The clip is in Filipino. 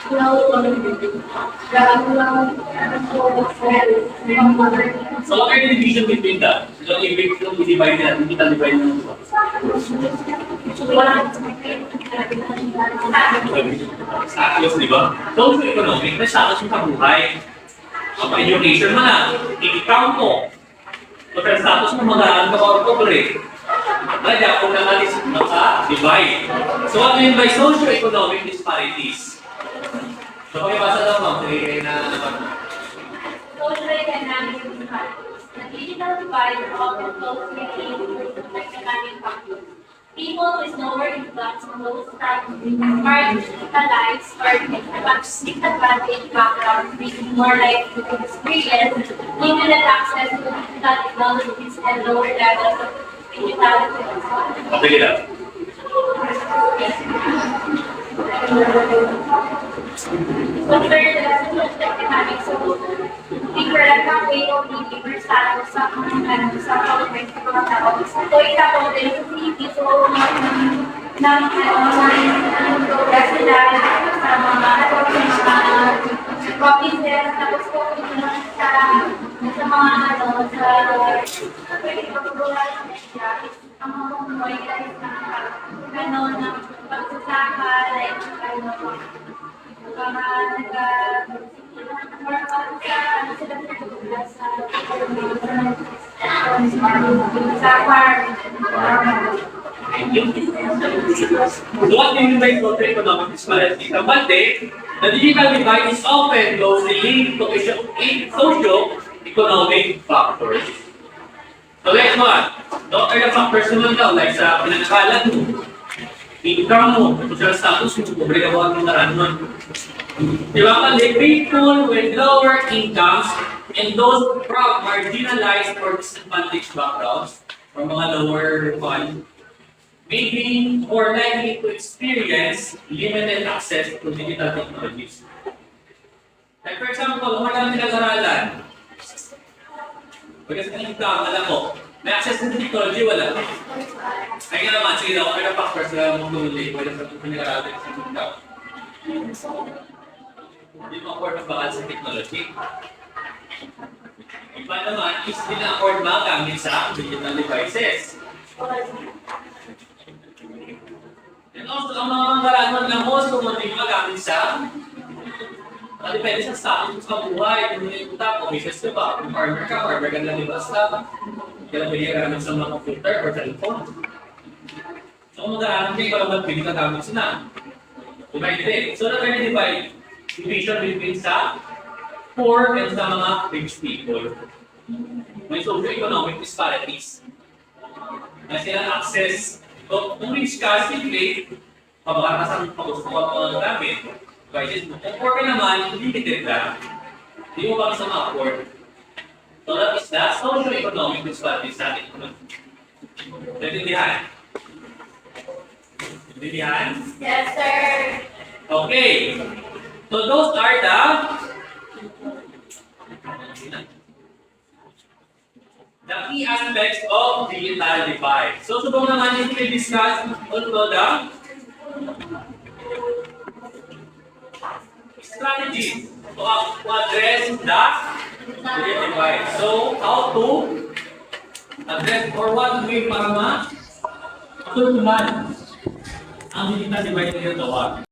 So what are the division between that? So yung i-divide na, digital divide na. Status, di ba? Social economic na status yung kabuhay. Ang education mo na, i-count mo. So sa status mo, mag-aaral ka or corporate. Kaya kung naman is divide. So what mean by socio-economic disparities? So pakibasa daw ma'am, na Socio-economic disparities. The digital divide is often closely linked to economic factors. People with lower incomes and those that are digitalized or disadvantaged backgrounds may be more likely to experience limited access to digital technologies and lower levels of digital literacy. sige lang. So third, economic solution. Different ang way of living status sa government sa mga tao. So ito po din sa city, so ng progress nila sa mga provinces, tapos po sa mga sa ang mga kumuhay na pagsasaka, like, So what do you mean by socio-economic disparity? Number 10, the digital divide is often closely linked to socio-economic factors. So next one, what are the factors naman daw, like sa pinagkalat mo, income mo, social status mo, pobre ka ba ang mga nun? Di ba kasi people with lower incomes and those from marginalized or disadvantaged backgrounds or mga lower fund may be more likely to experience limited access to digital technologies. Like for example, kung wala nang pinag-aralan, because income, alam mo, may access to technology, wala. Kaya naman, sige daw, kaya factors na magtuloy, wala sa pinag-aralan sa income. Hindi mo afford magbakal sa technology. Iba naman, is hindi na afford magamit sa digital devices. And also, ang mga karanasan ng host, kung hindi magamit sa depende sa status sa buhay, kung hindi utak, kung business ka ba, kung farmer ka lang di basta. Kaya pwede ka gamit sa mga computer or cellphone. So kung mag-aaral kayo, kung naman pwede ka gamit sila. Divide. So na-divide division between sa poor and sa mga rich people. May socio-economic disparities. Na sila access. So kung rich ka, simple, pabaka sa pag-usuwa mo ng gamit. Kung poor ka naman, limited lang. Hindi mo ba sa ma-afford. So that is the socio-economic disparities sa atin. Naintindihan? Naintindihan? yes, sir. Okay. So those are the key aspects of digital divide. So subong naman yung i-discuss also the strategies to address the digital divide. So how to address or what way para ma-solucionan ang digital divide na ito.